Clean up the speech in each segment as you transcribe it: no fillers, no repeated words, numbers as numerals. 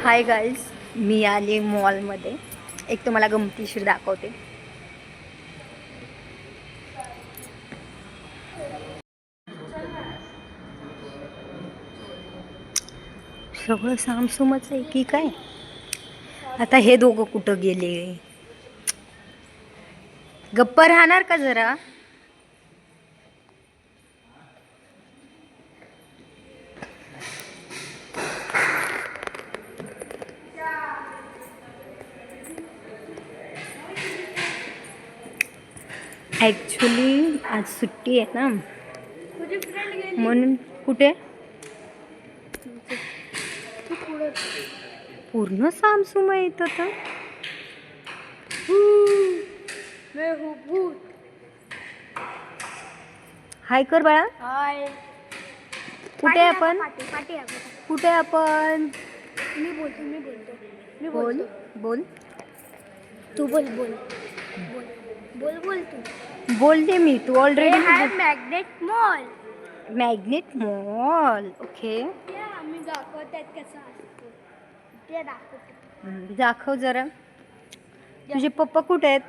Hi guys, मी आले मॉलमध्ये. एक तुम्हाला गमतीशीर दाखवते. सगळं सामसुमच आहे की काय. आता हे दोघं कुठं गेले? गप्प राहणार का जरा? ॲक्च्युली आज सुट्टी आहे ना, म्हणून. कुठे? पूर्ण सामसुम आहे इथं तर. हाय कर बाळा. हाय. कुठे आहे आपण? पाटी कुठे आहे आपण? मी बोलतो बोल बोल तू बोल तू. बोलते मी. तू already Magnet Mall. Magnet Mall. Okay, आम्ही दाखवतात कसं असतो ते दाखवतो. दाखव जरा. तुझे पप्पा कुठे आहेत?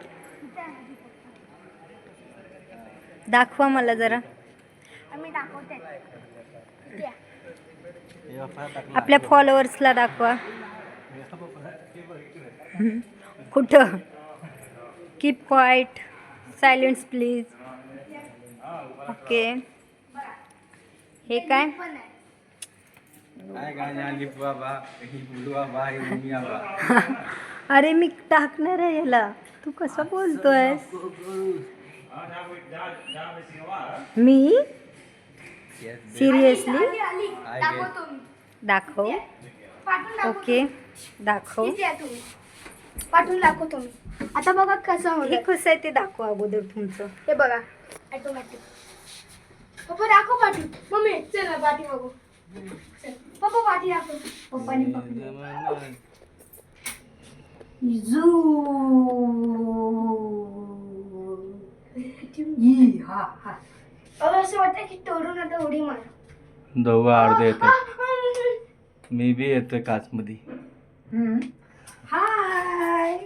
दाखवा मला जरा. आम्ही दाखवतात. आपल्या फॉलोअर्सला दाखवा. कुठं? Keep quiet, silence please. Okay. हे काय? अरे मी टाकणार आहे याला. तू कसं बोलतोय? मी सिरियसली दाखव. ओके, दाखव. पाठवून दाखवतो मी. आता बघा कसं होतं. हे कसं आहे ते दाखवा अगोदर तुमचं. हे बघा ऑटोमॅटिक. पप्पा दाखव पाठी. मम्मी चल ना पाठी बघू. पप्पा पाठी दाखव. पप्पानी पकडलं. असं वाटतं की तोडून आता उडी मार. दोघं अर्धे येते. मी बी येतोय काच मध्ये. हाय.